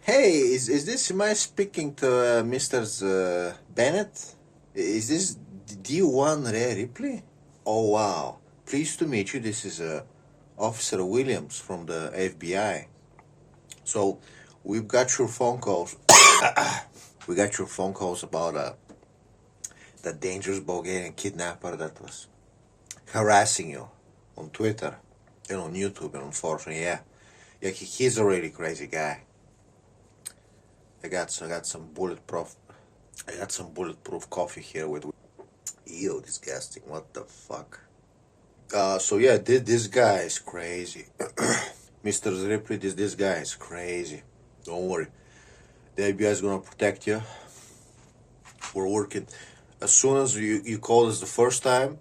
Hey, is this, am I speaking to Mr. Bennett? Is this D1 Rhea Ripley? Oh, wow. Pleased to meet you. This is Officer Williams from the FBI. So, we've got your phone calls. We got your phone calls about the dangerous Bulgarian kidnapper that was harassing you on Twitter and on YouTube, and unfortunately, yeah, he's a really crazy guy. I got some bulletproof coffee here with. Ew, disgusting. What the fuck? So yeah, this guy is crazy. Mr. Ripley, this guy is crazy. Don't worry. The FBI is gonna protect you. We're working. As soon as you called us the first time,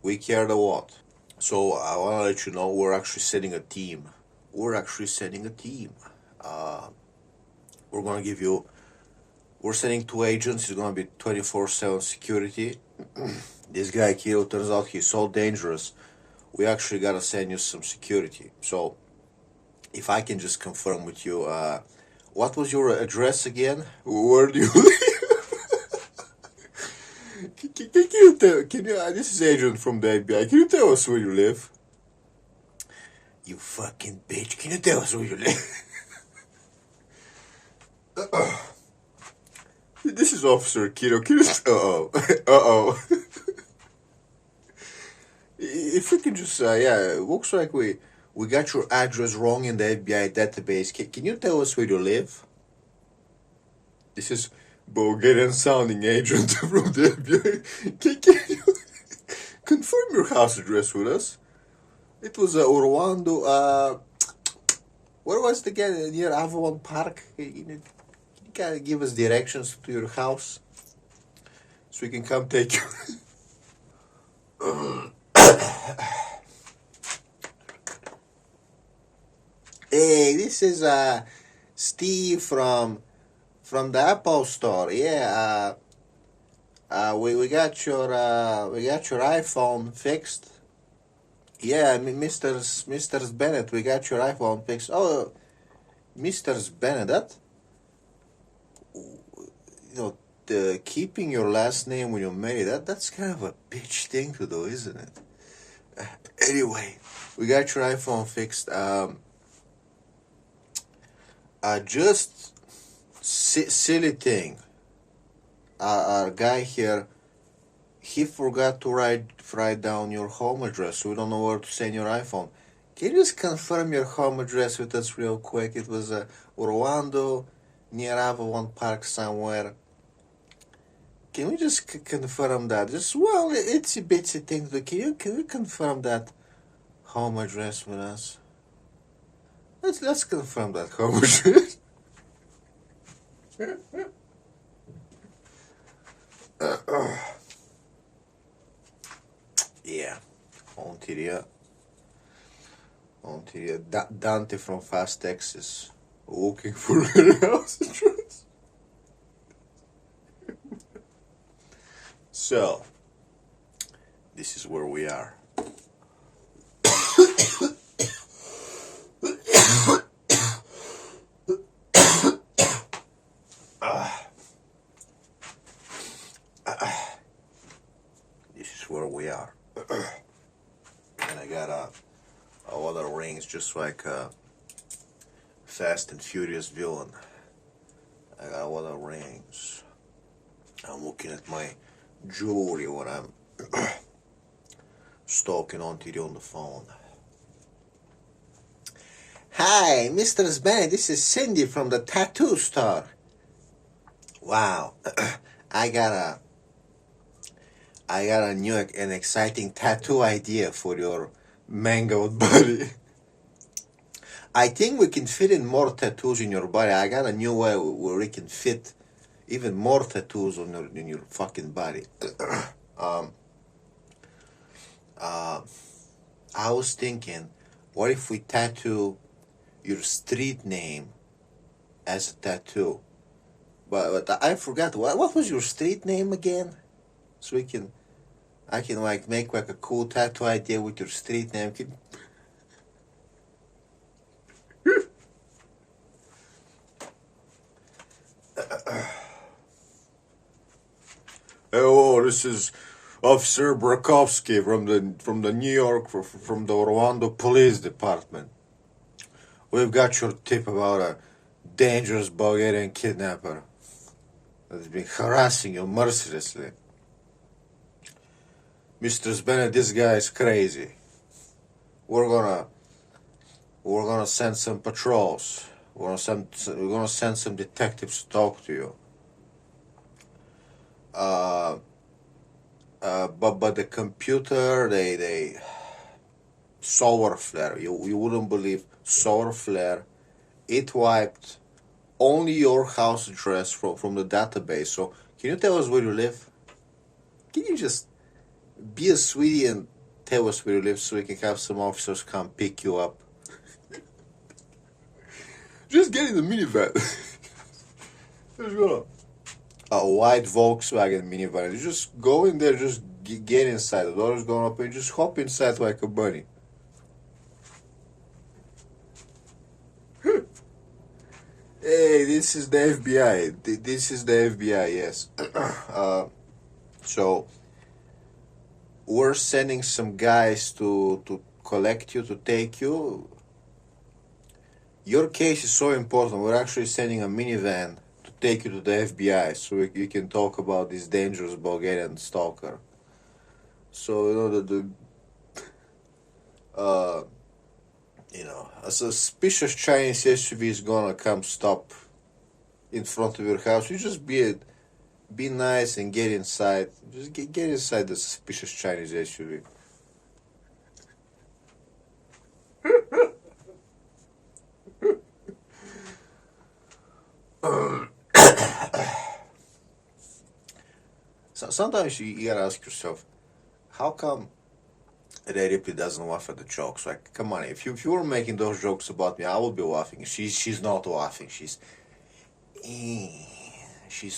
we cared a lot. So I wanna let you know we're actually setting a team. We're actually setting a team. We're gonna give you. We're sending two agents. It's gonna be 24/7 security. This guy Kiro turns out he's so dangerous. We actually gotta send you some security. So, if I can just confirm with you, what was your address again? Where do you live? Can you tell? Can you? This is Agent from the FBI. Can you tell us where you live? You fucking bitch! Can you tell us where you live? This is Officer Kiro. Can you? If we can just, yeah, it looks like we got your address wrong in the FBI database. Can you tell us where you live? This is Bulgarian sounding agent from the FBI. Can you confirm your house address with us? It was Orlando. Where was the guy near Avalon Park? You gotta give us directions to your house so we can come take you. Hey, this is Steve from the Apple Store. Yeah, we got your iPhone fixed. Yeah, I mean, Mr. Bennett, we got your iPhone fixed. Oh, Mr. Bennett, you know, keeping your last name when you're married, that's kind of a bitch thing to do, isn't it? Anyway, we got your iPhone fixed. Just silly thing. Our guy here, he forgot to write down your home address. We don't know where to send your iPhone. Can you just confirm your home address with us real quick? It was Orlando, near Avalon Park somewhere. Can we just confirm that? Just, well, itsy bitsy thing. Can you confirm that home address with us? Let's confirm that home address. Yeah, Ontario. Dante from Fast Texas, looking for a house address. So, this is where we are. This is where we are. And I got a lot of rings, just like a Fast and Furious villain. I got a lot of rings. I'm looking at my jewelry when I'm stalking Ontario on the phone. Hi, Mr. Bennett, this is Cindy from the tattoo store. Wow, I got a new and exciting tattoo idea for your mangled body. I think we can fit in more tattoos in your body. I got a new way where we can fit even more tattoos in your fucking body. I was thinking, what if we tattoo your street name as a tattoo? But I forgot, what was your street name again? So I can like make like a cool tattoo idea with your street name. this is Officer Brakovsky from the New York, from the Orlando Police Department. We've got your tip about a dangerous Bulgarian kidnapper that's been harassing you mercilessly. Mr. Bennett, this guy is crazy. We're gonna send some patrols. We're gonna send some detectives to talk to you. But the computer, they solar flare. You wouldn't believe, solar flare. It wiped only your house address from the database. So can you tell us where you live? Can you just be a sweetie and tell us where you live so we can have some officers come pick you up? Just get in the minivan. Just go. A white Volkswagen minivan. You just go in there, just get inside. The door is going up and just hop inside like a bunny. Hey, this is the FBI. This is the FBI, yes. So, we're sending some guys to collect you, to take you. Your case is so important. We're actually sending a minivan to take you to the FBI so you can talk about this dangerous Bulgarian stalker. So, a suspicious Chinese SUV is gonna come stop in front of your house. You just be nice and get inside. Just get inside the suspicious Chinese SUV. So sometimes you gotta ask yourself, how come Rhea Ripley doesn't laugh at the jokes? Like, come on, if you were making those jokes about me, I would be laughing. She's not laughing. She's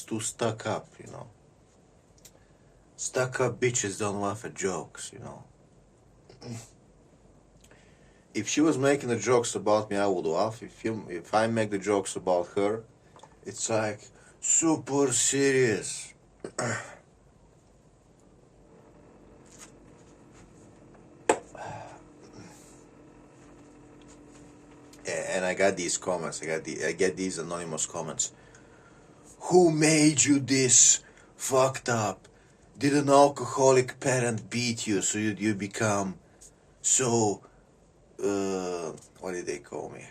too stuck up, Stuck up bitches don't laugh at jokes, If she was making the jokes about me, I would laugh. If I make the jokes about her, it's like super serious. And I got these comments. I get these anonymous comments. Who made you this fucked up? Did an alcoholic parent beat you so you become so what did they call me?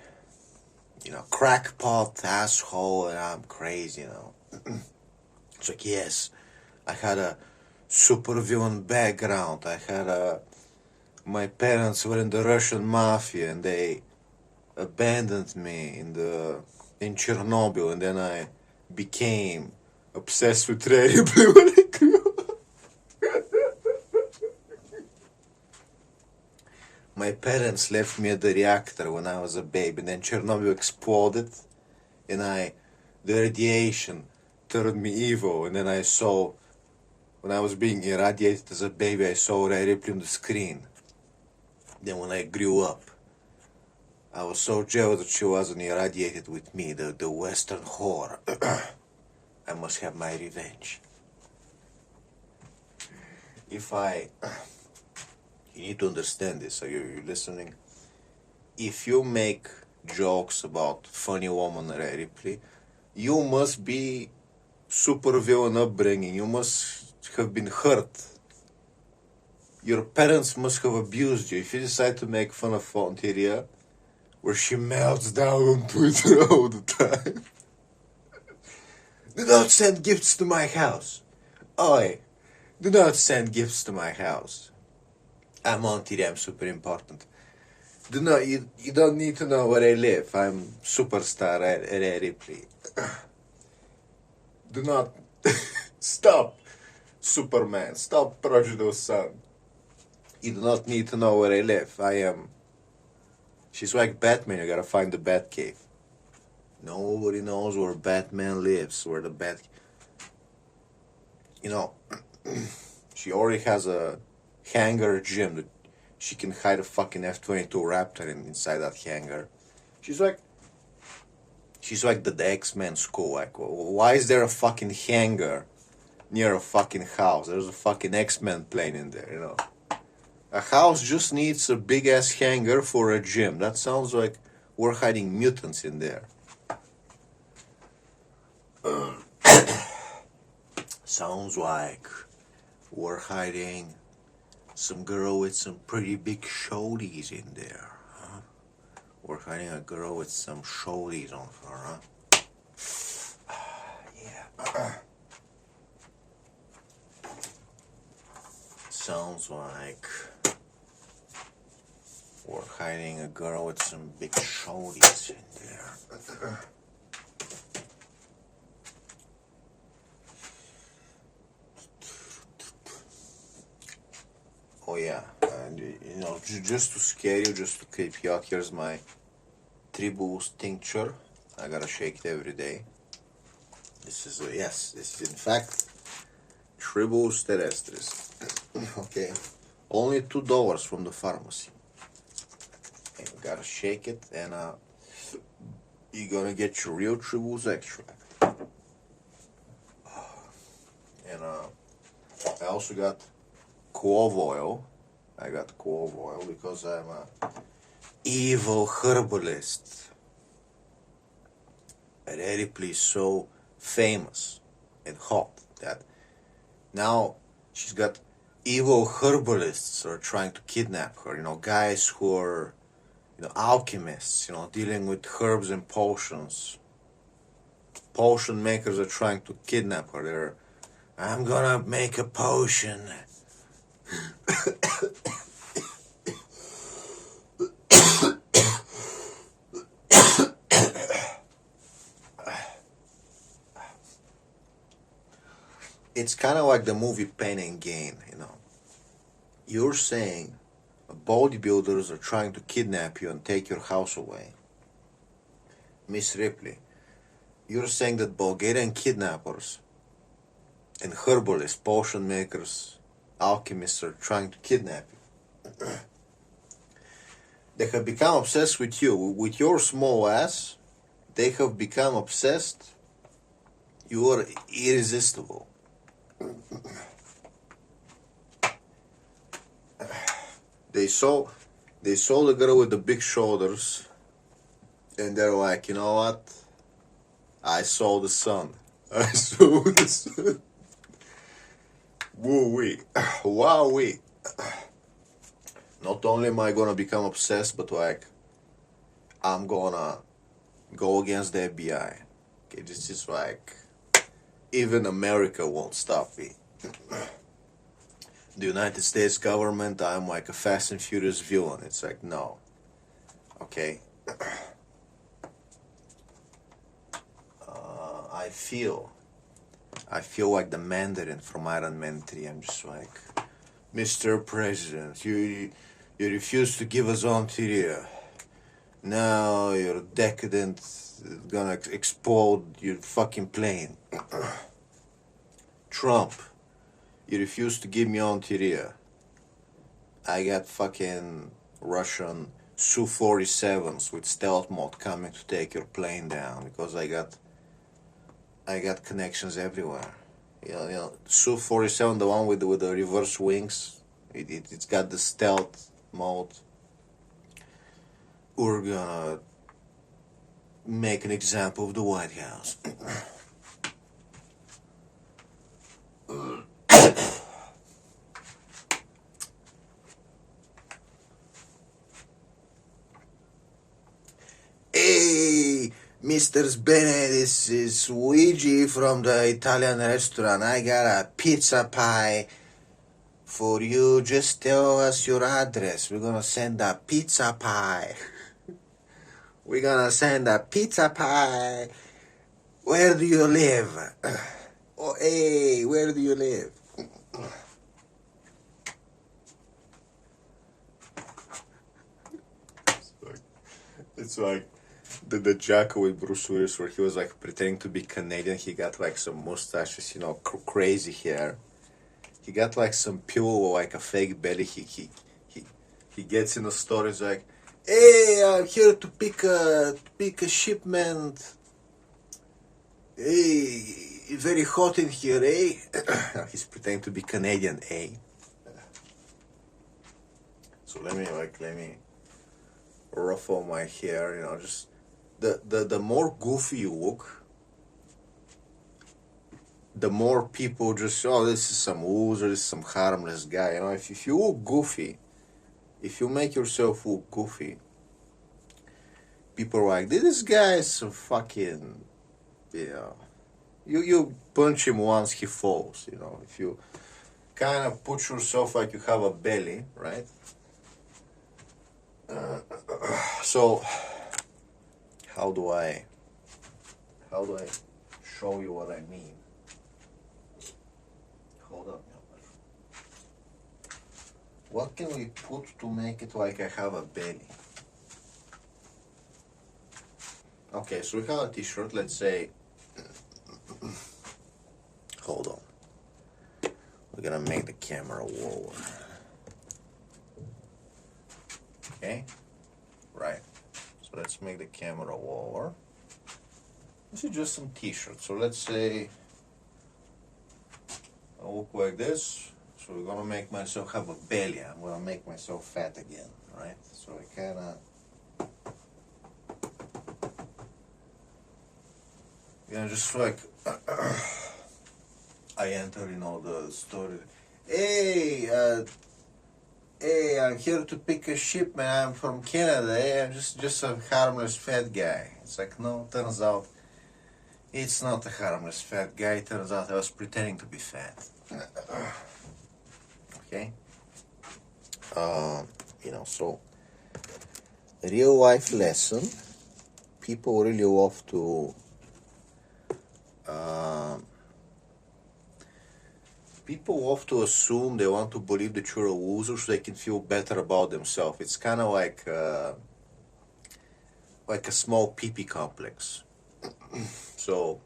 Crackpot, asshole, and I'm crazy, It's like, yes, I had a supervillain background. My parents were in the Russian mafia and they abandoned me in Chernobyl, and then I became obsessed with Rhea Ripley when I grew up. My parents left me at the reactor when I was a baby, and then Chernobyl exploded, and the radiation turned me evil, and then when I was being irradiated as a baby, I saw Rhea Ripley on the screen. Then when I grew up, I was so jealous that she wasn't irradiated with me, the Western whore. I must have my revenge. You need to understand this. Are you listening? If you make jokes about funny woman Rhea Ripley, you must be super villain upbringing. You must have been hurt. Your parents must have abused you. If you decide to make fun of Fonteria, where she melts down on Twitter all the time. Do not send gifts to my house. Oi, do not send gifts to my house. I'm on TV, I'm super important. You don't need to know where I live. I'm superstar Rhea Ripley. Do not stop, Superman. Stop Prodigal Son. You do not need to know where I live. She's like Batman, you gotta find the Batcave. Nobody knows where Batman lives, where the she already has a hangar gym that she can hide a fucking F-22 Raptor inside that hangar. She's like the X-Men school. Like, why is there a fucking hangar near a fucking house. There's a fucking X-Men plane in there, you know. A house just needs a big ass hangar for a gym. That sounds like we're hiding mutants in there. Sounds like we're hiding some girl with some pretty big shoulders in there. Huh? We're hiding a girl with some shoulders on her, huh? Yeah. Sounds like we're hiding a girl with some big shoulders in there. Oh yeah, and you know, just to scare you, just to creep you out, here's my Tribus tincture. I gotta shake it every day. This is this is in fact Tribus terrestris. Okay, only $2 from the pharmacy. And you gotta shake it, and you're gonna get your real Tribus extract. And I also got clove oil. I got clove oil because I'm a evil herbalist. Rhea Ripley is so famous and hot that now she's got evil herbalists are trying to kidnap her. You know, guys who are, you know, alchemists, you know, dealing with herbs and potions. Potion makers are trying to kidnap her. I'm gonna make a potion. It's kind of like the movie Pain and Gain, you know. You're saying bodybuilders are trying to kidnap you and take your house away. Miss Ripley, you're saying that Bulgarian kidnappers and herbalists, potion makers, alchemists are trying to kidnap you. They have become obsessed with you. With your small ass, they have become obsessed. You are irresistible. They saw the girl with the big shoulders, and they're like, you know what? I saw the sun. I saw the sun. Woo-wee. Wow-wee. Not only am I gonna become obsessed, but like, I'm gonna go against the FBI. Okay, this is like, even America won't stop me. The United States government, I'm like a Fast and Furious villain. It's like, no. Okay? I feel like the Mandarin from Iron Man 3. I'm just like, Mr. President, you refuse to give us Ontario. Now you're decadent, gonna explode your fucking plane. Trump, you refuse to give me Ontario. I got fucking Russian Su-47s with stealth mode coming to take your plane down because I got connections everywhere. You know, Su-47, the one with the reverse wings, it's got the stealth mode. We're gonna make an example of the White House. Hey, Mr. Bennett, this is Luigi from the Italian restaurant. I got a pizza pie for you. Just tell us your address. We're gonna send a pizza pie. We're gonna send a pizza pie. Where do you live? Oh, hey, where do you live? It's like the Jacko with Bruce Willis, where he was like pretending to be Canadian. He got like some mustaches, you know, crazy hair. He got like some pillow, like a fake belly. He gets in the store. He's like, "Hey, I'm here to pick a shipment. Hey, very hot in here, eh? He's pretending to be Canadian, eh? So let me ruffle my hair, just the more goofy you look, the more people just, oh, this is some loser, this is some harmless guy. If you look goofy, if you make yourself look goofy, people are like, this guy is a fucking, you punch him once he falls, if you kind of put yourself like you have a belly, right? So how do I show you what I mean? Hold on. What can we put to make it like I have a belly? Okay, so we have a t-shirt, let's say, hold on. We're gonna make the camera lower. Okay, right. So let's make the camera lower. This is just some t-shirt. So let's say I look like this. So we're gonna make myself have a belly. I'm gonna make myself fat again, right? So I kinda, just like I enter, the story. Hey, I'm here to pick a shipment. I'm from Canada. Hey, I'm just a harmless fat guy. It's like, no, turns out it's not a harmless fat guy. Turns out I was pretending to be fat. Okay. So real life lesson. People really love to. People love to assume, they want to believe that you're a loser so they can feel better about themselves. It's kind of like a small pee-pee complex. So,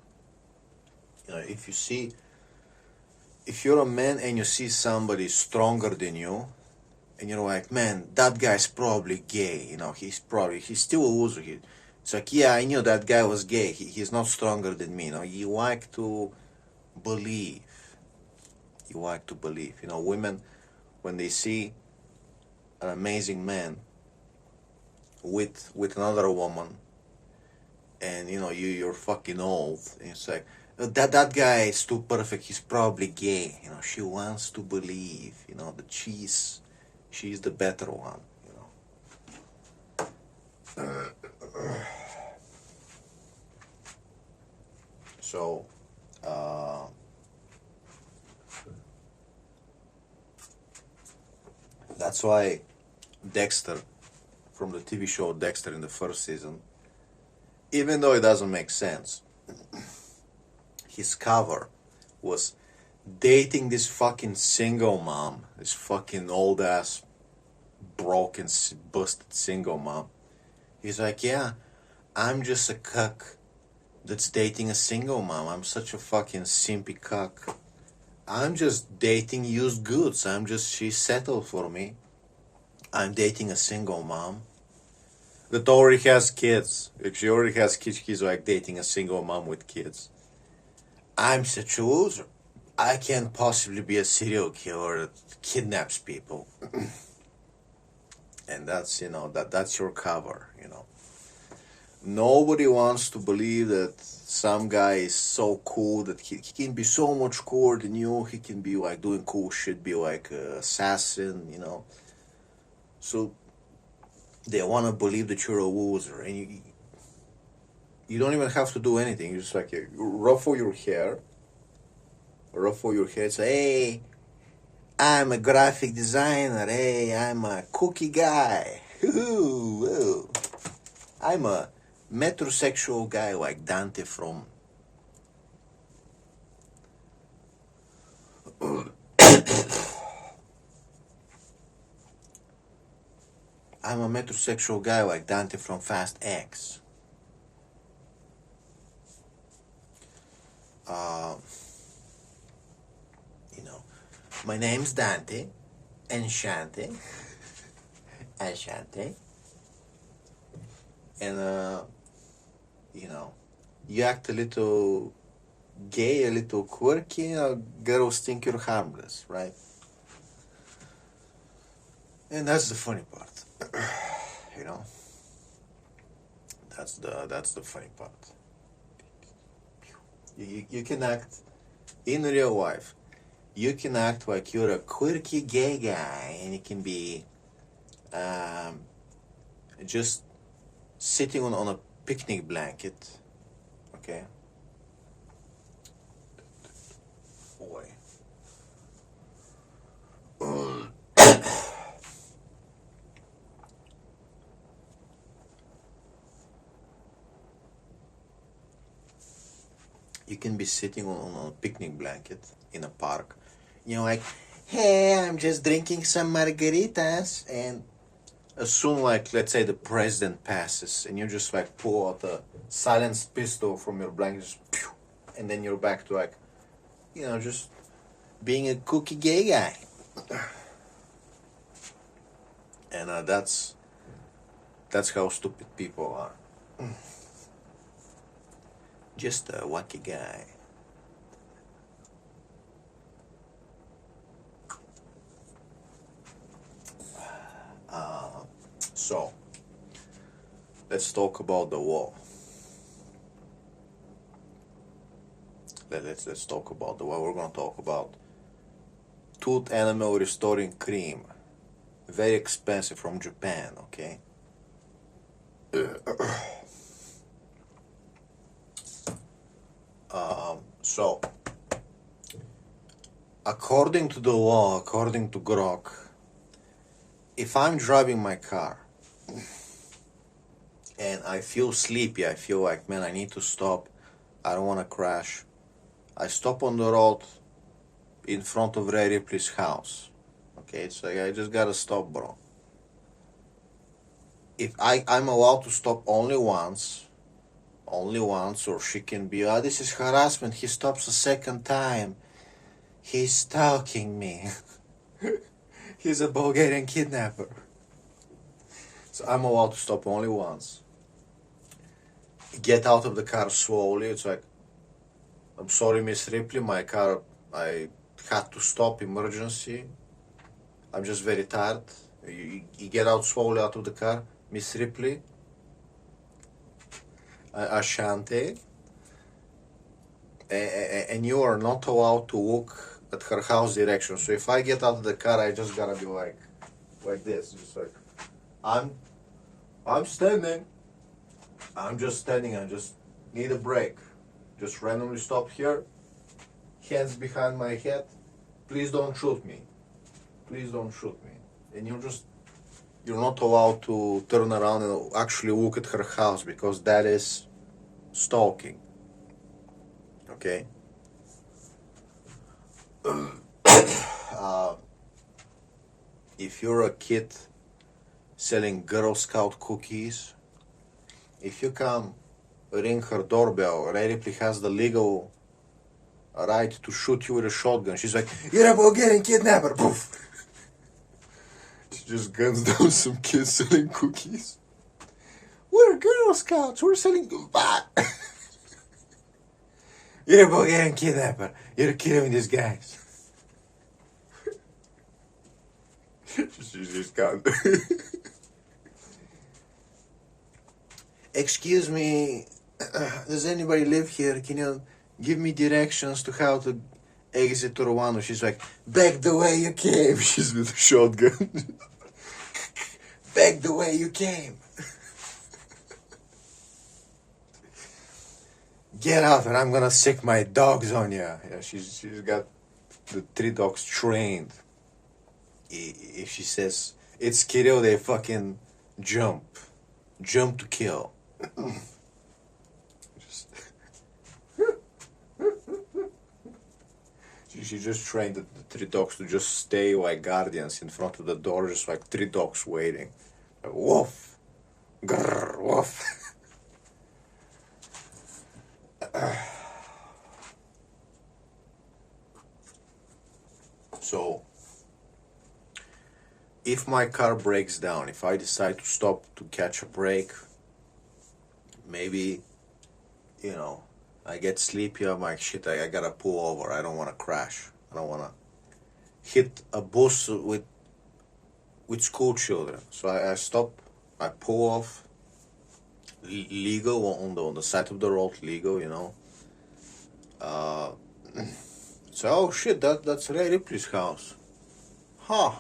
if you're a man and you see somebody stronger than you, and you're like, man, that guy's probably gay, he's still a loser. It's like, yeah, I knew that guy was gay. He's not stronger than me. You like to believe. Women, when they see an amazing man with another woman, and you're fucking old, and it's like, that guy is too perfect. He's probably gay. She wants to believe, that she's the better one. So, that's why Dexter, from the TV show Dexter in the first season, even though it doesn't make sense, his cover was dating this fucking single mom, this fucking old ass, broken, busted single mom. He's like, yeah, I'm just a cuck that's dating a single mom. I'm such a fucking simpy cuck. I'm just dating used goods. She settled for me. I'm dating a single mom that already has kids. If she already has kids, he's like dating a single mom with kids. I'm such a loser. I can't possibly be a serial killer that kidnaps people. And that's, that's your cover, Nobody wants to believe that some guy is so cool, that he can be so much cooler than you. He can be like doing cool shit, be like an assassin, So they want to believe that you're a loser, and you don't even have to do anything. You just like, you ruffle your hair. Say, hey, I'm a graphic designer. Hey, I'm a cookie guy. I'm a metrosexual guy like Dante from I'm a metrosexual guy like Dante from Fast X. My name's Dante. Enchante. And, you act a little gay, a little quirky, girls think you're harmless, right? And that's the funny part. You know, that's the funny part. You can act in real life. You can act like you're a quirky gay guy, and you can be um, just sitting on a picnic blanket, okay? Boy. You can be sitting on a picnic blanket in a park, like, hey, I'm just drinking some margaritas, and as soon, like, let's say the president passes, and you just like pull out a silenced pistol from your blanket, just, pew, and then you're back to like, just being a kooky gay guy. And that's how stupid people are. Just a wacky guy. So, let's talk about the wall. Let's talk about the wall. We're gonna talk about tooth enamel restoring cream. Very expensive from Japan, okay? So, according to the law, according to Grok, if I'm driving my car and I feel sleepy, I feel like, man, I need to stop, I don't want to crash, I stop on the road in front of Rhea Ripley's house. Okay, it's like, I just gotta stop, bro. If I'm allowed to stop only once, or she can be, this is harassment, he stops a second time, he's stalking me. He's a Bulgarian kidnapper. So I'm allowed to stop only once. Get out of the car slowly. It's like, I'm sorry, Miss Ripley, my car, I had to stop, emergency. I'm just very tired. You get out slowly out of the car, Miss Ripley. Ashante. And you are not allowed to look at her house direction. So if I get out of the car, I just gotta be like this, just like, I'm standing. I'm just standing. I just need a break. Just randomly stop here. Hands behind my head. Please don't shoot me. Please don't shoot me. And you're not allowed to turn around and actually look at her house, because that is stalking. Okay? If you're a kid selling Girl Scout cookies, if you come ring her doorbell, Rhea Ripley has the legal right to shoot you with a shotgun. She's like, you're a Bulgarian kidnapper. Poof. She just guns down some kids selling cookies. We're Girl Scouts. We're selling. You're a Bulgarian kidnapper. You're killing these guys. She's just gone. Excuse me, does anybody live here? Can you give me directions to how to exit Toronto? She's like, back the way you came. She's with a shotgun. Back the way you came. Get out or I'm gonna sick my dogs on you. Yeah, she's got the 3 dogs trained. If she says it's Kirill, they fucking jump to kill. She just trained the 3 dogs to just stay like guardians in front of the door, just like 3 dogs waiting. Like, woof, grrr, woof. So, if my car breaks down, if I decide to stop to catch a break, maybe you know, I get sleepy. I'm like, shit, I gotta pull over. I don't want to crash. I don't want to hit a bus with school children. So I stop. I pull off. Legal on the side of the road. Legal, you know. Uh, so oh shit, that's Rhea Ripley's house. Huh.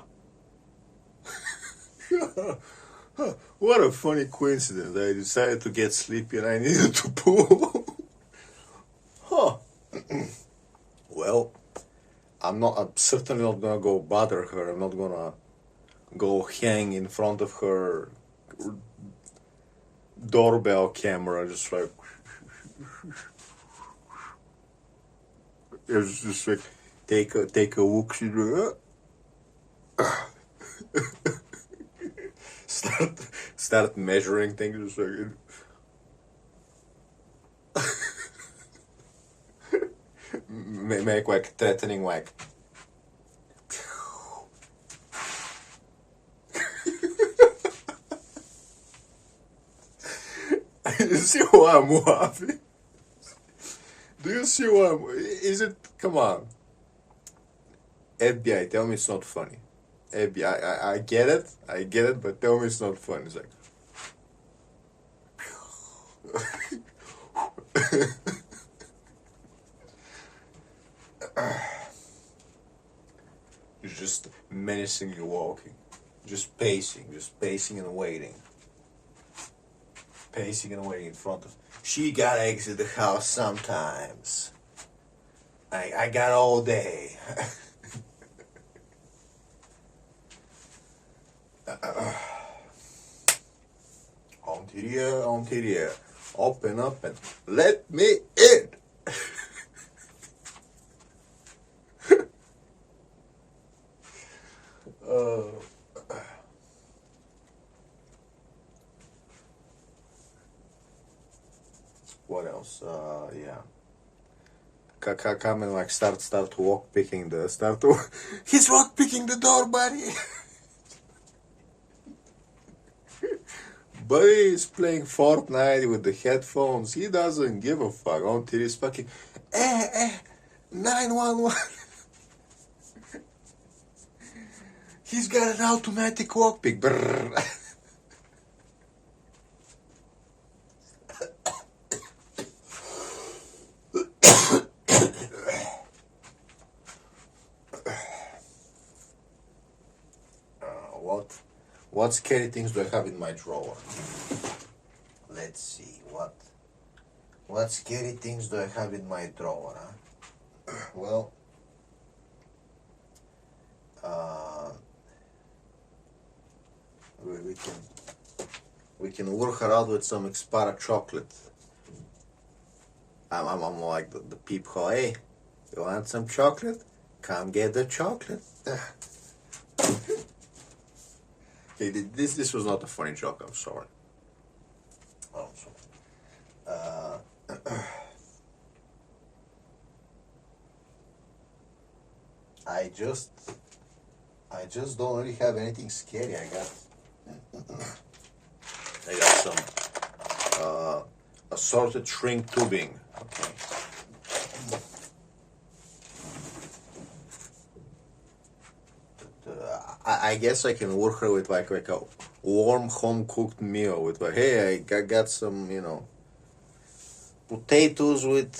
What a funny coincidence. I decided to get sleepy and I needed to pull. Huh. Well, I'm certainly not gonna go bother her. I'm not gonna go hang in front of her doorbell camera, just like it's just like take a look. start start measuring things, just like make like threatening, like you see why I'm laughing? Do you see why is it? Come on, FBI, tell me it's not funny. FBI, I get it, but tell me it's not funny. It's like you're just menacingly walking, just pacing and waiting. Pacing and waiting in front of. She gotta exit the house sometimes. I got all day. Ontario, open up and let me in. uh, what else? Yeah. Come and like start walk picking the start to. He's walk picking the door, buddy. Buddy is playing Fortnite with the headphones. He doesn't give a fuck until he's fucking 911. He's got an automatic walk pick. What scary things do I have in my drawer? Let's see, what scary things do I have in my drawer, huh? Well, we can work her out with some Expara chocolate. I'm like the peephole. Hey, you want some chocolate? Come get the chocolate. Okay, this was not a funny joke. I'm sorry. Oh, sorry. I just don't really have anything scary. I got some assorted shrink tubing. Okay. I guess I can work her with like a warm home cooked meal with like, hey, I got some, potatoes with,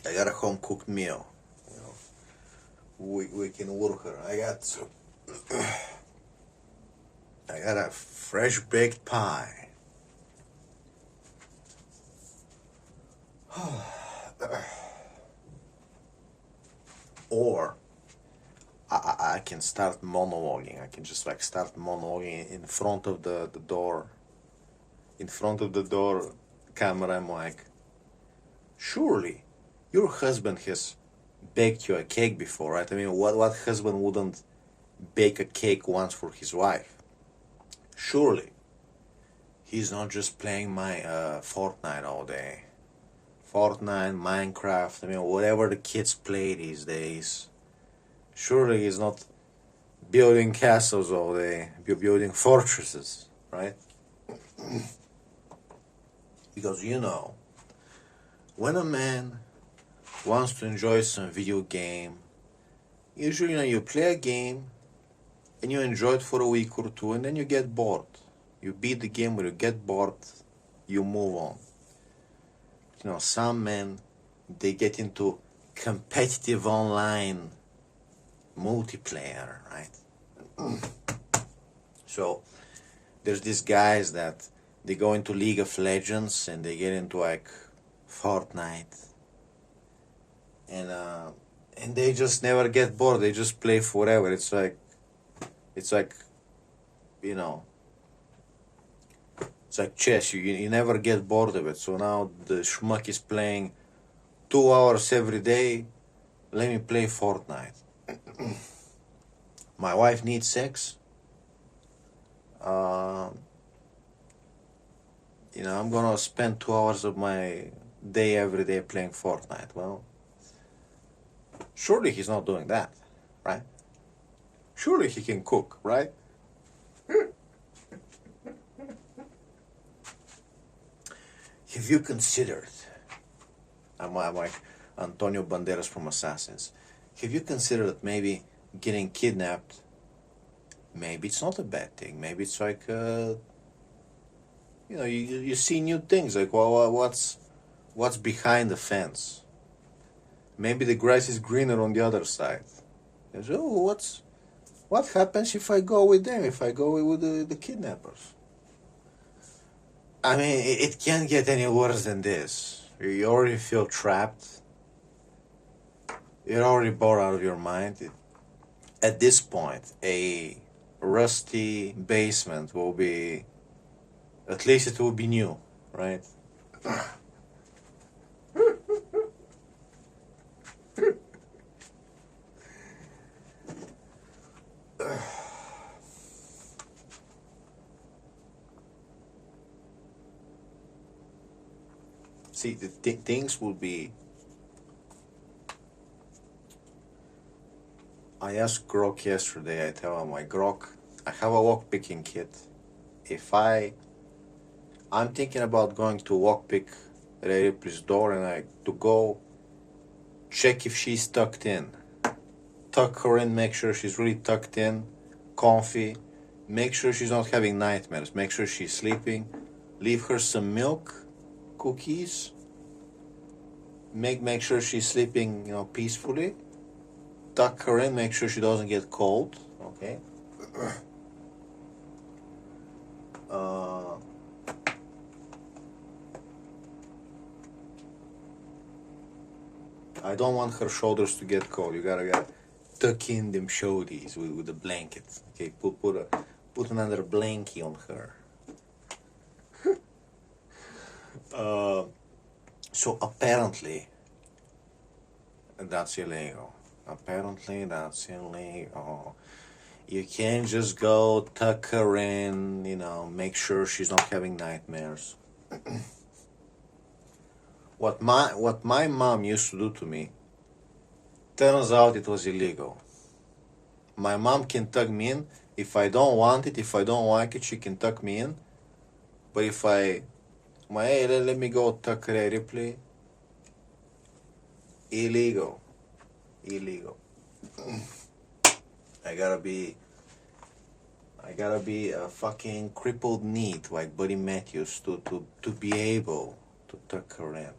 I got a home cooked meal. We can work her. I got a fresh baked pie. Or I can start monologuing. I can just like start monologuing in front of the door. In front of the door camera, I'm like, surely your husband has baked you a cake before, right? I mean, what husband wouldn't bake a cake once for his wife? Surely he's not just playing my Fortnite all day. Fortnite, Minecraft, I mean, whatever the kids play these days. Surely he's not building castles all day, building fortresses, right? Because when a man wants to enjoy some video game, usually you play a game and you enjoy it for a week or two, and then you get bored. You beat the game, but you get bored, you move on. Some men, they get into competitive online multiplayer, right? So there's these guys that they go into League of Legends and they get into like Fortnite, and they just never get bored. They just play forever. It's like you know it's like chess. You never get bored of it. So now the schmuck is playing 2 hours every day. Let me play Fortnite. My wife needs sex. I'm gonna spend 2 hours of my day every day playing Fortnite. Well, surely he's not doing that, right? Surely he can cook, right? Have you considered, I'm like Antonio Banderas from Assassins, have you considered that maybe getting kidnapped, maybe it's not a bad thing. Maybe it's like, you see new things, like, well, what's behind the fence? Maybe the grass is greener on the other side. You say, oh, what happens if I go with them, if I go with the kidnappers? I mean, it can't get any worse than this. You already feel trapped. You're already bored out of your mind. At this point, a rusty basement will be, at least it will be new, right? See, the things will be. I asked Grok yesterday. I tell him, like, Grok, I have a lockpicking kit. If I'm thinking about going to lockpick Rhea Ripley's door, and to go check if she's tucked in. Tuck her in, make sure she's really tucked in, comfy. Make sure she's not having nightmares. Make sure she's sleeping. Leave her some milk, cookies. Make sure she's sleeping, peacefully. Tuck her in, make sure she doesn't get cold. Okay. I don't want her shoulders to get cold. You gotta tuck in them shoulders with a blanket. Okay, put another blankie on her. So apparently, that's illegal. You can't just go tuck her in, make sure she's not having nightmares. What my mom used to do to me, turns out it was illegal. My mom can tuck me in. If I don't want it, if I don't like it, she can tuck me in. But if hey, let me go tuck Rhea Ripley. Illegal. I gotta be a fucking crippled neat like Buddy Matthews to be able to tuck her in.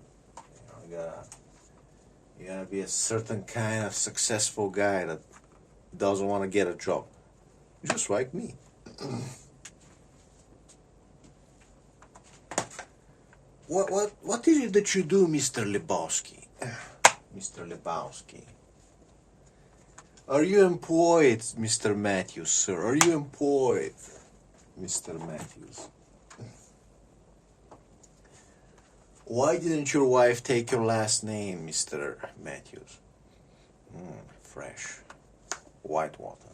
You gotta be a certain kind of successful guy that doesn't want to get a job, just like me. What is it that you do, Mr. Lebowski? Mr. Lebowski. Are you employed, Mr. Matthews, sir? Are you employed, Mr. Matthews? Why didn't your wife take your last name, Mr. Matthews? Fresh. White water.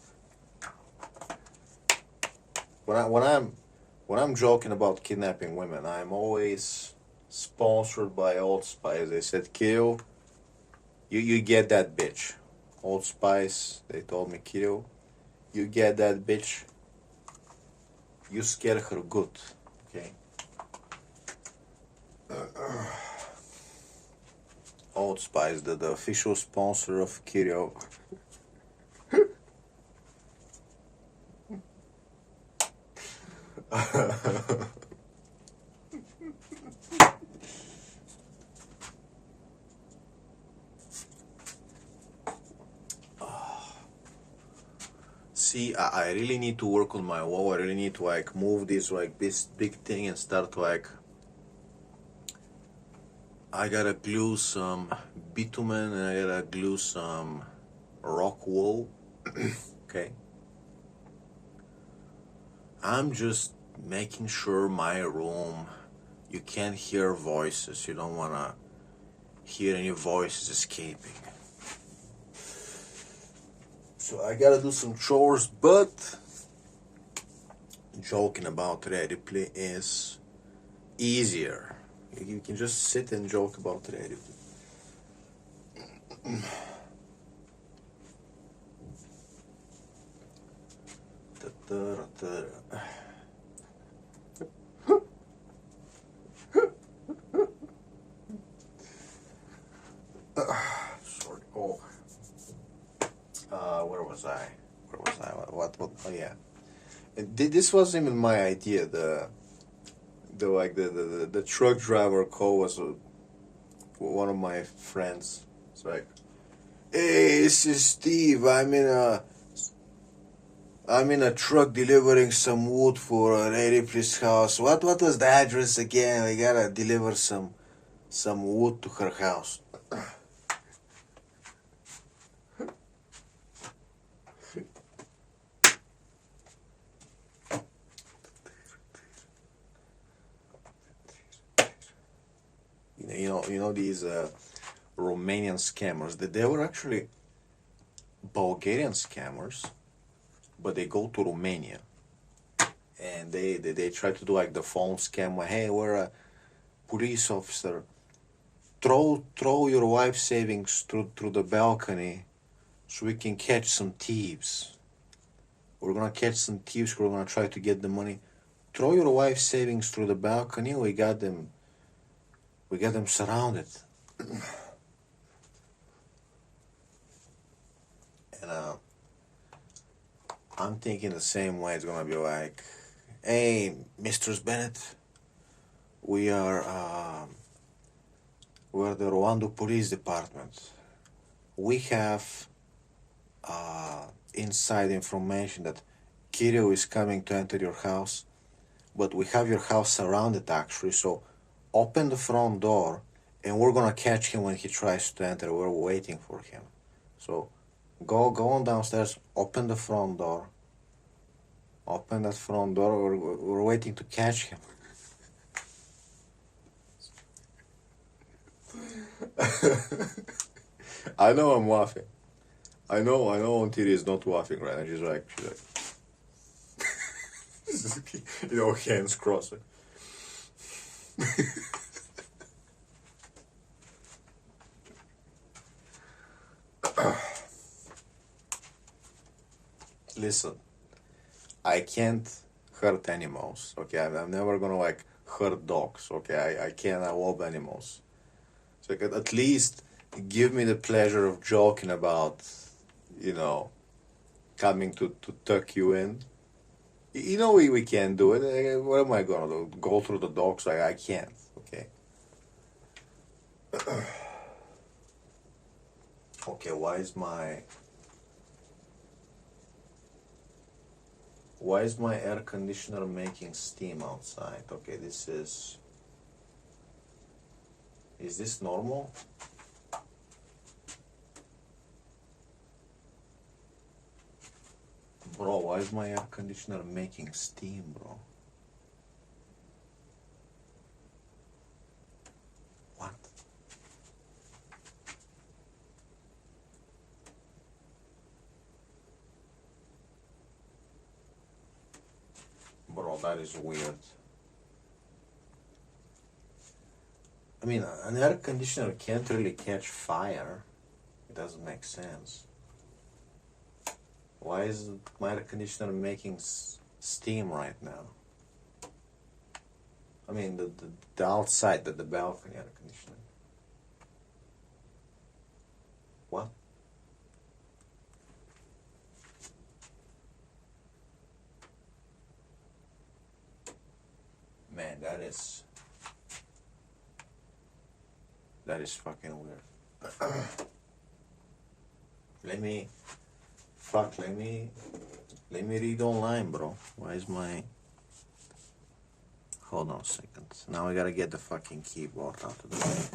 When I'm joking about kidnapping women, I'm always sponsored by Old Spice. They said, Kirill, you get that bitch. Old Spice, they told me, Kirill, you get that bitch. You scare her good, okay? Old Spice, the official sponsor of Kirio. See, I really need to work on my wall. I really need to like move this big thing and start like. I gotta glue some bitumen and I gotta glue some rock wool. Okay. I'm just making sure my room, you can't hear voices. You don't wanna hear any voices escaping. So I gotta do some chores, but joking about Rhea Ripley is easier. You can just sit and joke about Rhea Ripley. Sorry. Oh. Where was I? Where was I? What? Oh yeah. This wasn't even my idea. The truck driver call was one of my friends. It's like, hey, this is Steve. I'm in a truck delivering some wood for Rhea Ripley's house. What was the address again? We gotta deliver some wood to her house. You know these Romanian scammers. They were actually Bulgarian scammers, but they go to Romania and they try to do like the phone scam. Like, hey, we're a police officer. Throw your life savings through the balcony, so we can catch some thieves. We're gonna catch some thieves. We're gonna try to get the money. Throw your life savings through the balcony. We got them surrounded. And I'm thinking the same way. It's gonna be like, hey, Mistress Bennett, we're the Rwanda Police Department. We have inside information that Kirill is coming to enter your house, but we have your house surrounded actually, so open the front door and we're gonna catch him when he tries to enter. We're waiting for him. So go on downstairs, open the front door. Open that front door, we're waiting to catch him. I know I'm laughing. I know Ontiri is not laughing right now. She's like hands crossed. Listen, I can't hurt animals, okay? I'm never gonna like hurt dogs, okay? I can't love animals. So at least give me the pleasure of joking about, coming to tuck you in. We can't do it. What am I gonna do? Go through the dogs? I can't, okay? Okay, why is my air conditioner making steam outside? Okay, is this normal? Bro, why is my air conditioner making steam, bro? What? Bro, that is weird. I mean, an air conditioner can't really catch fire. It doesn't make sense. Why is my air conditioner making steam right now? I mean the outside, the balcony air conditioner. What? Man, that is fucking weird. Let me read online, bro. Why is my... Hold on a second. Now I gotta get the fucking keyboard out of the way.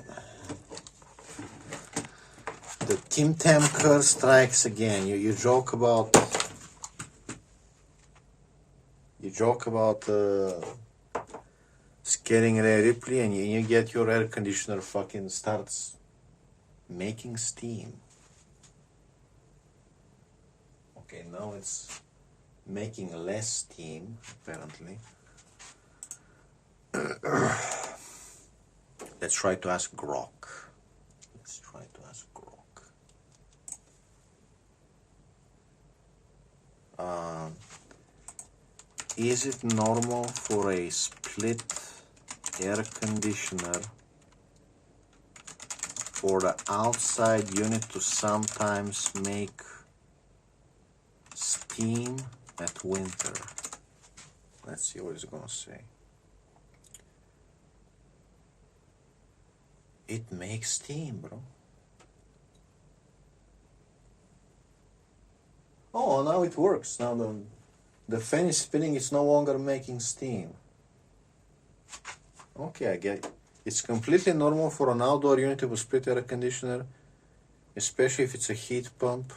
The Tim Tam curse strikes again. You joke about scaring Rhea Ripley, and you get your air conditioner fucking starts making steam. Okay, now it's making less steam, apparently. Let's try to ask Grok. Is it normal for a split air conditioner for the outside unit to sometimes make steam at winter? Let's see what it's gonna say. It makes steam, bro. Oh, now it works. Now the fan is spinning, it's no longer making steam. Okay, I get it. It's completely normal for an outdoor unit with a split air conditioner, especially if it's a heat pump,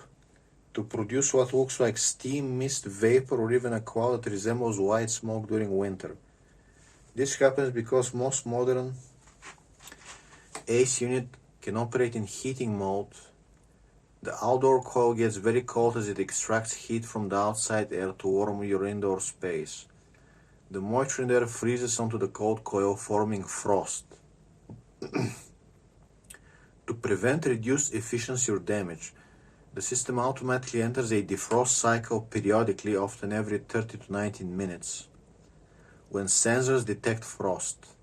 to produce what looks like steam, mist, vapor, or even a cloud that resembles white smoke during winter. This happens because most modern AC unit can operate in heating mode. The outdoor coil gets very cold as it extracts heat from the outside air to warm your indoor space. The moisture in the air freezes onto the cold coil, forming frost. To prevent reduced efficiency or damage, the system automatically enters a defrost cycle periodically, often every 30 to 19 minutes, when sensors detect frost.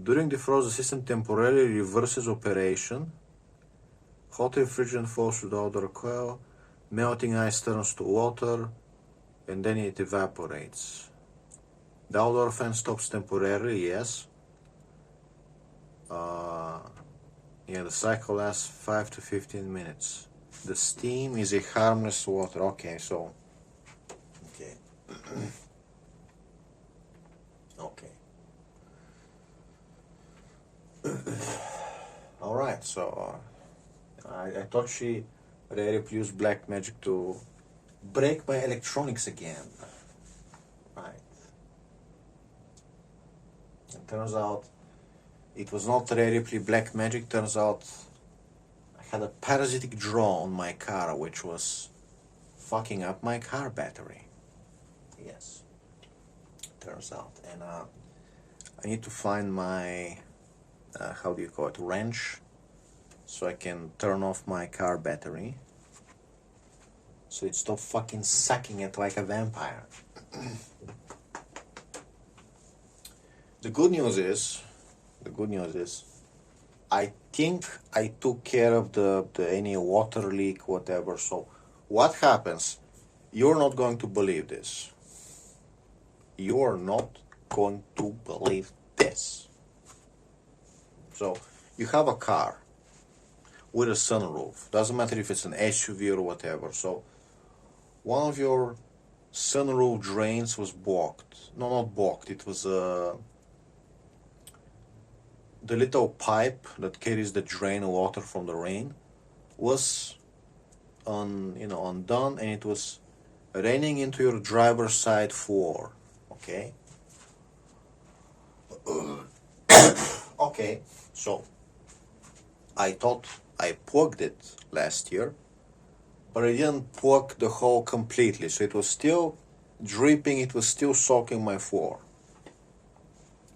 During defrost, the system temporarily reverses operation. Hot refrigerant falls through the outdoor coil, melting ice turns to water, and then it evaporates. The outdoor fan stops temporarily, yes. The cycle lasts 5 to 15 minutes. The steam is a harmless water. Okay. Okay. Alright, so I thought Rhea Ripley used black magic to break my electronics again. Right. It turns out it was not Rhea Ripley black magic. Turns out I had a parasitic draw on my car, which was fucking up my car battery. Yes. Turns out. And I need to find my, wrench, so I can turn off my car battery, so it stops fucking sucking it like a vampire. The good news is, I think I took care of the any water leak, whatever. So what happens? You're not going to believe this. You're not going to believe this. So you have a car with a sunroof. Doesn't matter if it's an SUV or whatever. So one of your sunroof drains was blocked. No, not blocked. It was the little pipe that carries the drain water from the rain was undone, and it was raining into your driver's side floor. Okay. Okay. So I thought I plugged it last year, but I didn't plug the hole completely, so it was still dripping, it was still soaking my floor.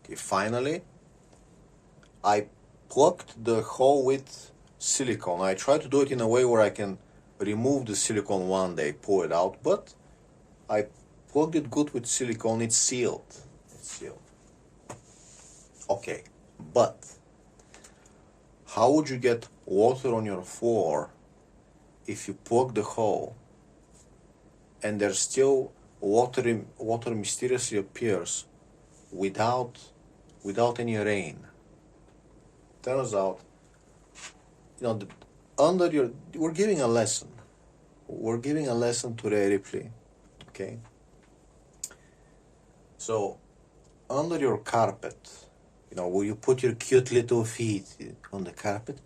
Okay, finally, I plugged the hole with silicone. I tried to do it in a way where I can remove the silicone one day, pull it out, but I plugged it good with silicone. It's sealed. Okay, but how would you get water on your floor if you poke the hole and there's still water mysteriously appears without any rain? Turns out, we're giving a lesson. We're giving a lesson to Rhea Ripley, okay? So, under your carpet, where you put your cute little feet on the carpet,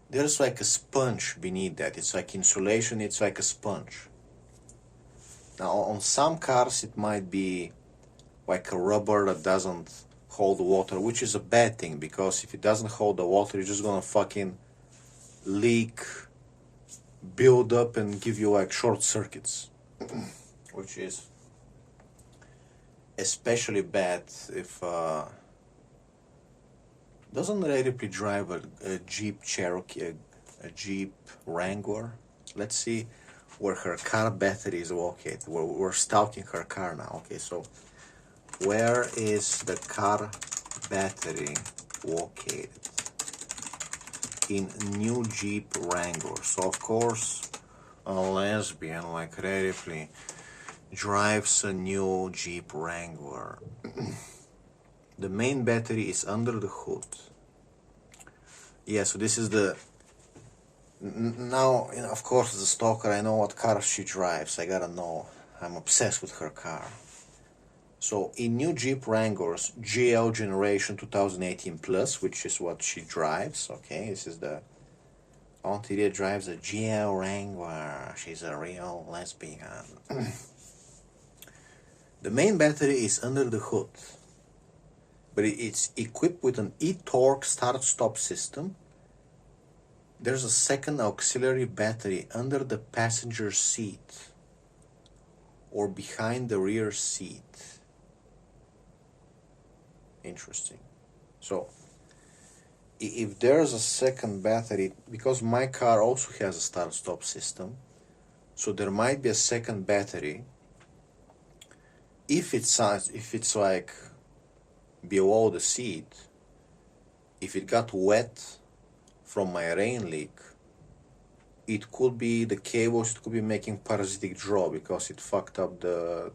there's like a sponge beneath that. It's like insulation, it's like a sponge. Now, on some cars, it might be like a rubber that doesn't hold water, which is a bad thing, because if it doesn't hold the water, you're just gonna fucking leak, build up, and give you like short circuits, which is especially bad if doesn't Rhea Ripley drive a Jeep Cherokee, a Jeep Wrangler? Let's see where her car battery is located. We're stalking her car now. Okay, so where is the car battery located? In new Jeep Wrangler. So of course a lesbian like Rhea Ripley drives a new Jeep Wrangler. The main battery is under the hood. Yeah, so this is the... Now, of course, as a stalker, I know what car she drives. I gotta know. I'm obsessed with her car. So, in new Jeep Wranglers, GL Generation 2018 Plus, which is what she drives, okay, this is the... Auntie Rhea drives a GL Wrangler. She's a real lesbian. The main battery is under the hood, but it's equipped with an e-torque start-stop system. There's a second auxiliary battery under the passenger seat or behind the rear seat. Interesting. So, if there's a second battery, because my car also has a start-stop system, so there might be a second battery. If it's like below the seat, if it got wet from my rain leak, it could be the cables, it could be making parasitic draw because it fucked up the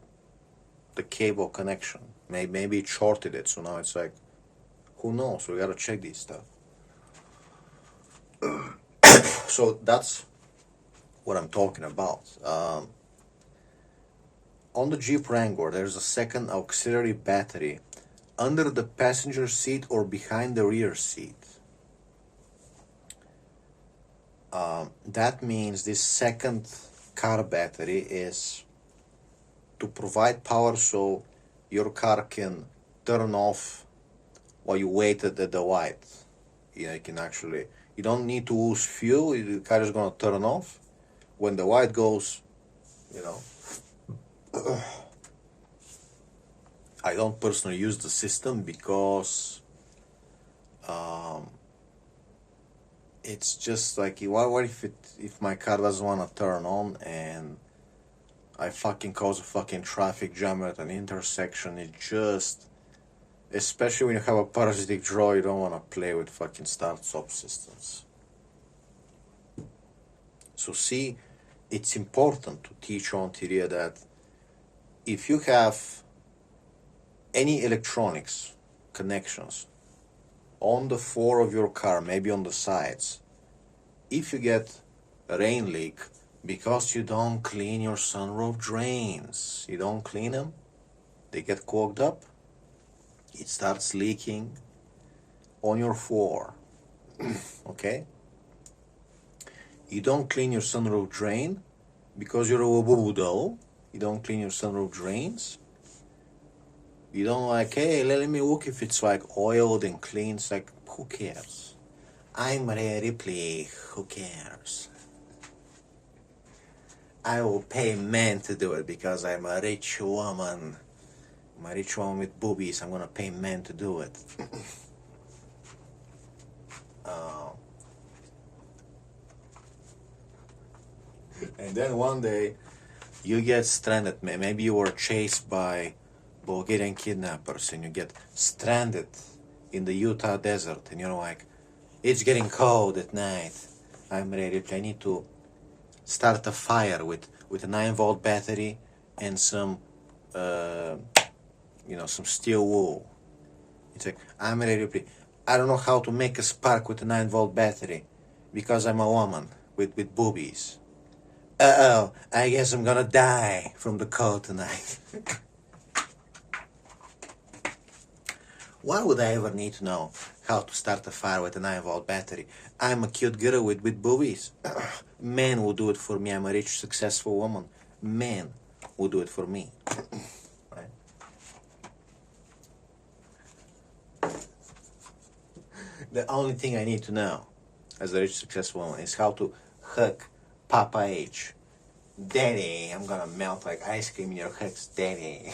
cable connection. Maybe it shorted it, so now it's like, who knows? We gotta check this stuff. So that's what I'm talking about. On the Jeep Wrangler, there's a second auxiliary battery under the passenger seat or behind the rear seat. That means this second car battery is to provide power so your car can turn off while you wait at the light. You can actually, you don't need to lose fuel, the car is going to turn off. When the light goes, I don't personally use the system because it's just like, what if my car doesn't want to turn on and I fucking cause a fucking traffic jam at an intersection? It just, especially when you have a parasitic draw, you don't want to play with fucking start-stop systems. So see, it's important to teach Auntie Rhea that if you have any electronics connections on the floor of your car, maybe on the sides, if you get a rain leak because you don't clean your sunroof drains, you don't clean them, they get clogged up, it starts leaking on your floor. Okay? You don't clean your sunroof drain because you're a boo-boo-doll. You don't clean your sunroof drains. You don't like, hey, let me look if it's like oiled and clean. It's like, who cares? I'm Rhea Ripley, who cares? I will pay men to do it because I'm a rich woman. I'm a rich woman with boobies. I'm gonna pay men to do it. And then one day, you get stranded. Maybe you were chased by Bulgarian kidnappers and you get stranded in the Utah desert, and you're like, it's getting cold at night. I'm Rhea Ripley. I need to start a fire with a 9-volt battery and some some steel wool. It's like, I'm Rhea Ripley. I don't know how to make a spark with a 9-volt battery because I'm a woman with boobies. Uh-oh, I guess I'm gonna die from the cold tonight. Why would I ever need to know how to start a fire with a 9-volt battery? I'm a cute girl with boobies. Men will do it for me. I'm a rich, successful woman. Men will do it for me. Right? The only thing I need to know as a rich, successful woman is how to hug Papa H. Daddy, I'm gonna melt like ice cream in your hugs, Daddy.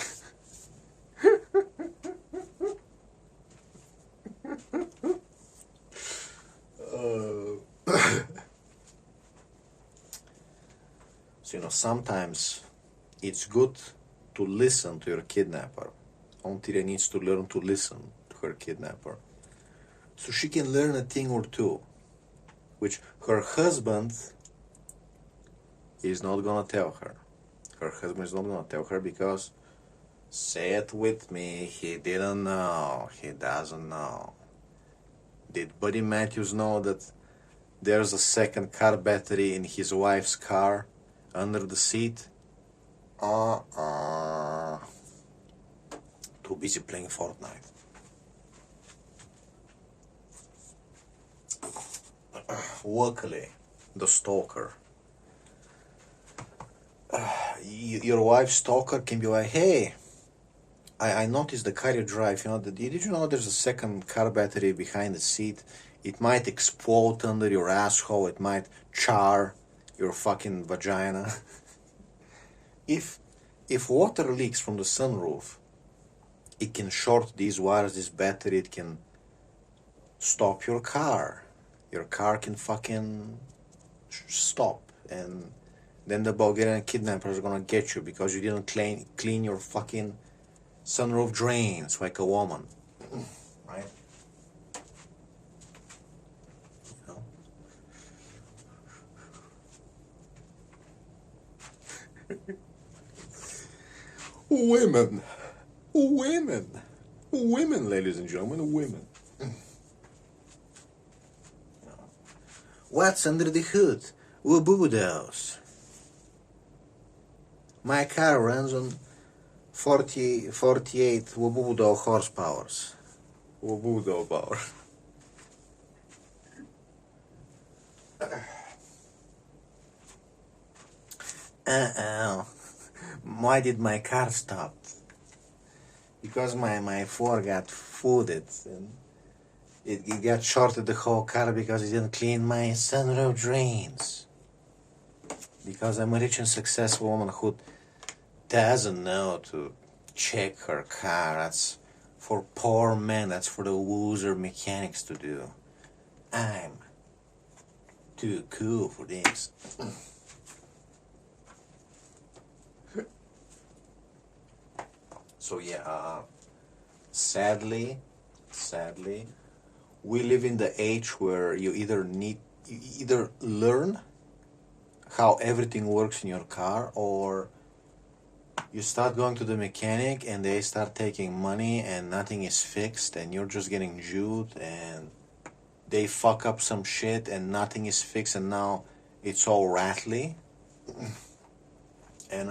So, sometimes it's good to listen to your kidnapper. Ontira needs to learn to listen to her kidnapper. So she can learn a thing or two, which her husband is not gonna tell her. Her husband is not gonna tell her because, say it with me, he didn't know. He doesn't know. Did Buddy Matthews know that there's a second car battery in his wife's car under the seat? Too busy playing Fortnite. Luckily, the stalker. Your wife's stalker can be like, hey, I noticed the car you drive, did you know there's a second car battery behind the seat? It might explode under your asshole, it might char your fucking vagina. If water leaks from the sunroof, it can short these wires, this battery, it can stop your car. Your car can fucking stop, and then the Bulgarian kidnapper is gonna get you because you didn't clean your fucking sunroof drains like a woman, right? Women, ladies and gentlemen, women. What's under the hood? Waboodos. My car runs on 48 Wabudo horsepowers. Wabudo power. Why did my car stop? Because my floor got flooded and it got shorted the whole car because it didn't clean my sunroof drains. Because I'm a rich and successful woman who doesn't know to check her car. That's for poor men. That's for the loser mechanics to do. I'm too cool for this. So yeah, sadly, we live in the age where you either learn how everything works in your car, or you start going to the mechanic and they start taking money and nothing is fixed and you're just getting jewed and they fuck up some shit and nothing is fixed and now it's all rattly. And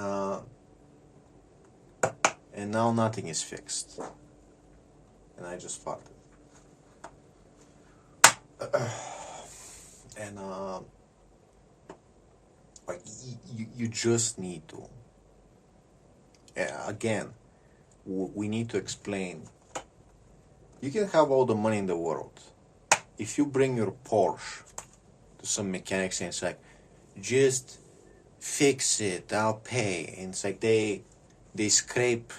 now nothing is fixed. And I just fucked it. And like you just need to. Again, we need to explain. You can have all the money in the world. If you bring your Porsche to some mechanics and it's like, just fix it, I'll pay. And it's like they scrape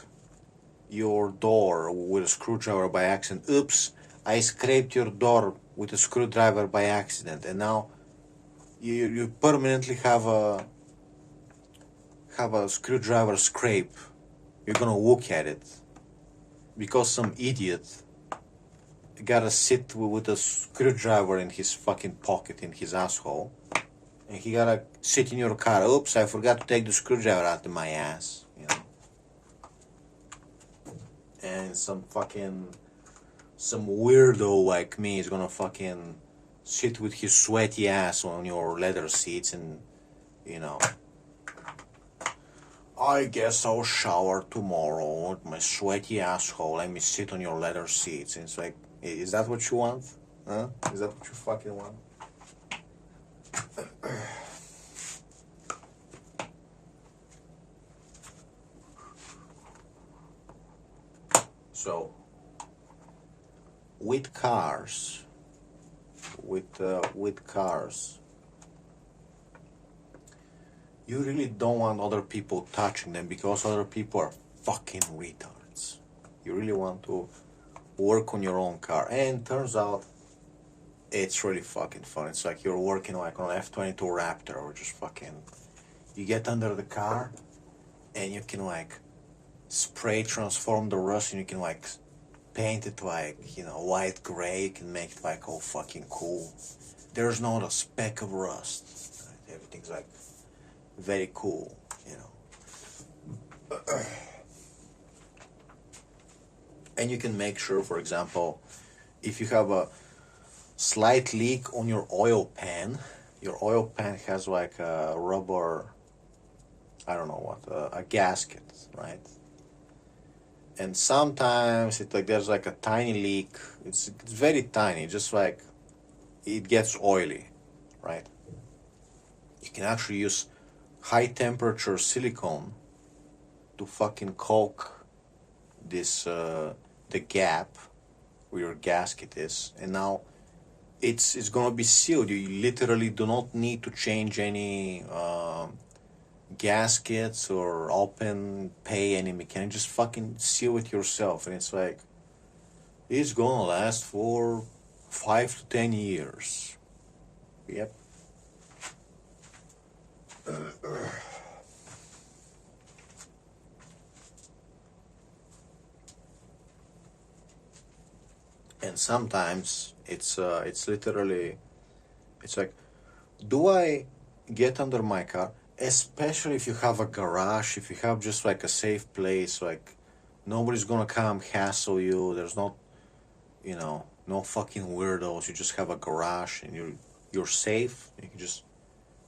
your door with a screwdriver by accident. Oops, I scraped your door with a screwdriver by accident, and now you permanently have a screwdriver scrape. You're gonna look at it because some idiot gotta sit with a screwdriver in his fucking pocket in his asshole, and he gotta sit in your car. Oops, I forgot to take the screwdriver out of my ass, you know. And some weirdo like me is gonna fucking sit with his sweaty ass on your leather seats, and you know, I guess I'll shower tomorrow with my sweaty asshole. Let me sit on your leather seats. And it's like, is that what you want? Huh? Is that what you fucking want? So, with cars, with cars, you really don't want other people touching them because other people are fucking retards. You really want to work on your own car, and turns out it's really fucking fun. It's like you're working like on an F-22 Raptor, or just fucking, you get under the car and you can like spray transform the rust, and you can like paint it like, you know, white gray. You can make it like all fucking cool. There's not a speck of rust. Right? Everything's like very cool, you know. And you can make sure, for example, if you have a slight leak on your oil pan has like a rubber, I don't know what, a gasket, right? And sometimes it like there's like a tiny leak. It's very tiny, just like it gets oily, right? You can actually use high temperature silicone to fucking caulk this the gap where your gasket is, and now it's gonna be sealed. You literally do not need to change any gaskets or pay any mechanic. Just fucking seal it yourself, and it's like it's gonna last for 5 to 10 years. Yep. And sometimes it's literally, it's like, do I get under my car, especially if you have a garage, if you have just like a safe place, like nobody's gonna come hassle you, there's not, you know, no fucking weirdos, you just have a garage and you're safe, you can just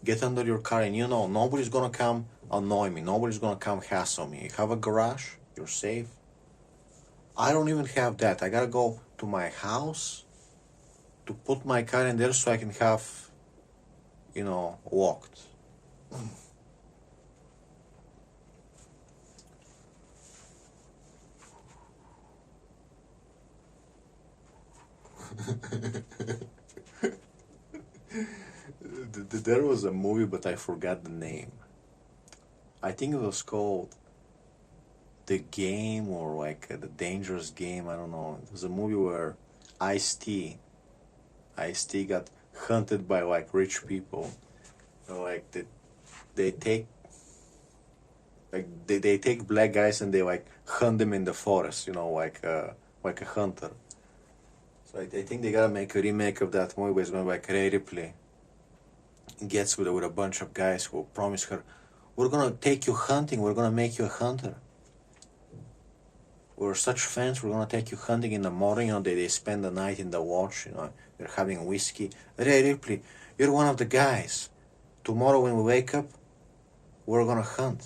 get under your car, and you know nobody's gonna come annoy me, nobody's gonna come hassle me. You have a garage, you're safe. I don't even have that. I gotta go to my house to put my car in there so I can have, you know, walked. There was a movie, but I forgot the name. I think it was called The Game, or like The Dangerous Game. I don't know. It was a movie where Ice-T got hunted by like rich people. Like they take they take black guys and they like hunt them in the forest. You know, like a hunter. So I think they gotta make a remake of that movie. Where it's gonna be like Rhea Ripley gets with a bunch of guys who promise her, we're gonna take you hunting, we're gonna make you a hunter. We're such fans, we're gonna take you hunting in the morning, you know, they spend the night in the watch, you know, they're having whiskey. Rhea Ripley, you're one of the guys. Tomorrow when we wake up, we're gonna hunt.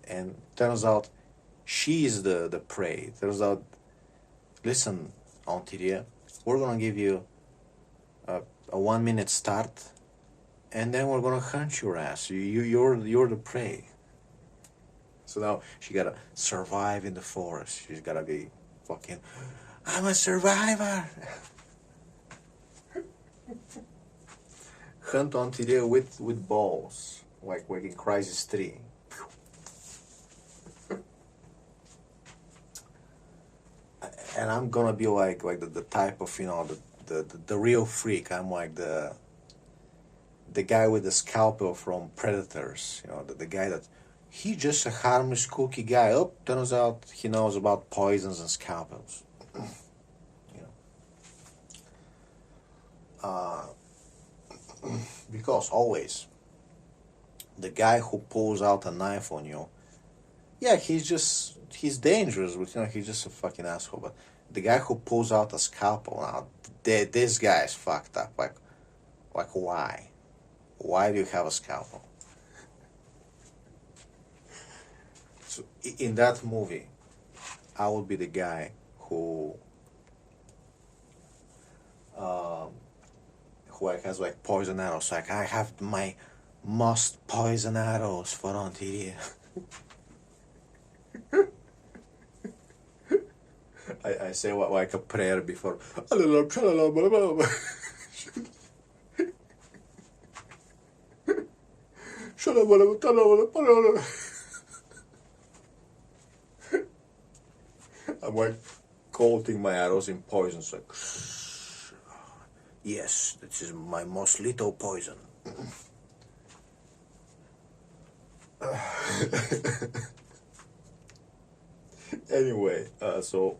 And turns out she's the prey. Turns out, listen, Auntie Rhea, we're gonna give you a 1 minute start, and then we're gonna hunt your ass. You're the prey. So now she gotta survive in the forest. She's gotta be fucking, I'm a survivor. Hunt Auntie Rhea with balls, like in Crisis 3. And I'm gonna be like the type of, you know, the real freak. I'm like the guy with the scalpel from Predators, you know, the guy that he just a harmless cookie guy. Oh, turns out he knows about poisons and scalpels. You know. Because always the guy who pulls out a knife on you, yeah, he's dangerous, but he's just a fucking asshole. But the guy who pulls out a scalpel now, this guy is fucked up. Like why? Why do you have a scalpel? So in that movie, I would be the guy who like has like poison arrows. Like I have my most poison arrows for Ontario. I say what like a prayer before. I'm like coating my arrows in poison. It's like, yes, this is my most lethal poison. Anyway, so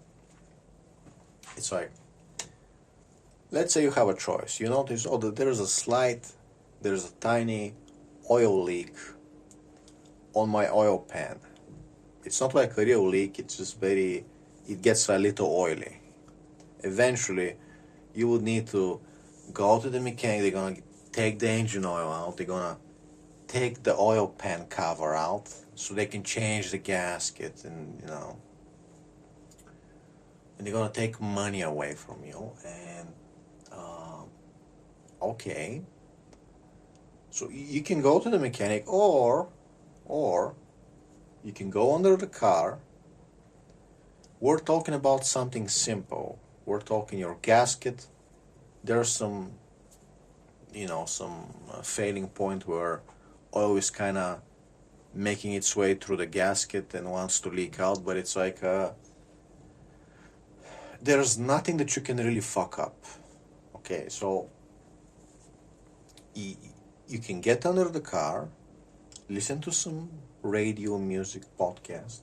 it's like, let's say you have a choice. You notice, oh, there's a tiny oil leak on my oil pan. It's not like a real leak, it's just it gets a little oily. Eventually, you would need to go to the mechanic, they're gonna take the engine oil out, they're gonna take the oil pan cover out so they can change the gasket, and and they're gonna take money away from you. And okay, so you can go to the mechanic, or you can go under the car. We're talking about something simple. We're talking your gasket. There's some failing point where oil is kind of making its way through the gasket and wants to leak out, but it's like there's nothing that you can really fuck up. Okay, so you can get under the car, listen to some radio music podcast.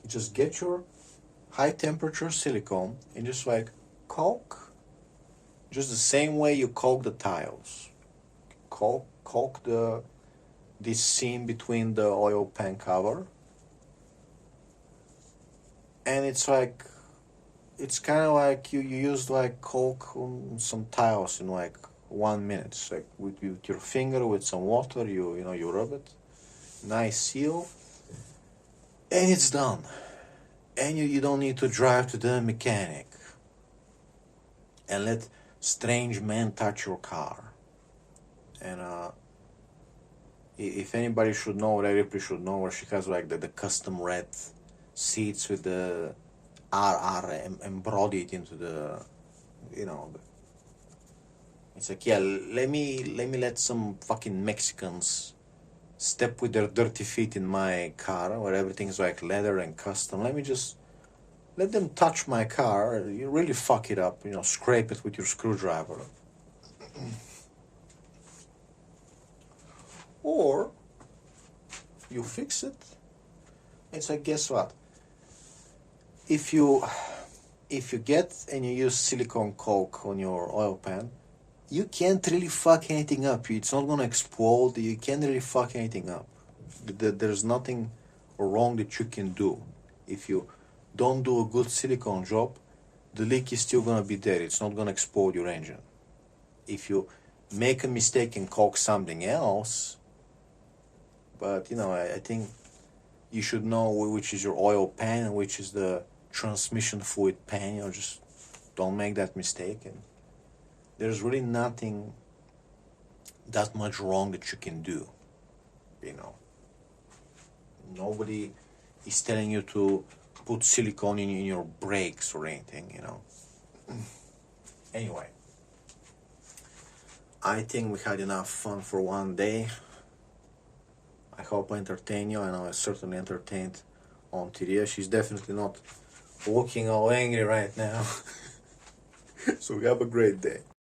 You just get your high temperature silicone and just like caulk, just the same way you caulk the tiles. Caulk this seam between the oil pan cover, and it's kind of like you used like caulk on some tiles in like 1 minute. It's like with your finger with some water, you rub it, nice seal, and it's done. And you don't need to drive to the mechanic and let strange men touch your car. And if anybody should know, Rhea Ripley should know, where she has like the custom red seats with the RR embroidered into the, it's like, yeah, let me let some fucking Mexicans step with their dirty feet in my car where everything's like leather and custom. Let them touch my car. You really fuck it up, scrape it with your screwdriver. Or you fix it. It's like, guess what? If you get and you use silicone caulk on your oil pan, you can't really fuck anything up. It's not gonna explode. You can't really fuck anything up. There's nothing wrong that you can do. If you don't do a good silicone job, the leak is still gonna be there. It's not gonna explode your engine. If you make a mistake and caulk something else, but I think you should know which is your oil pan and which is the transmission fluid pan. Just don't make that mistake. And there's really nothing that much wrong that you can do. Nobody is telling you to put silicone in your brakes or anything. Anyway, I think we had enough fun for one day. I hope I entertained you. I know I certainly entertained Ontario. She's definitely not looking all angry right now. So have a great day.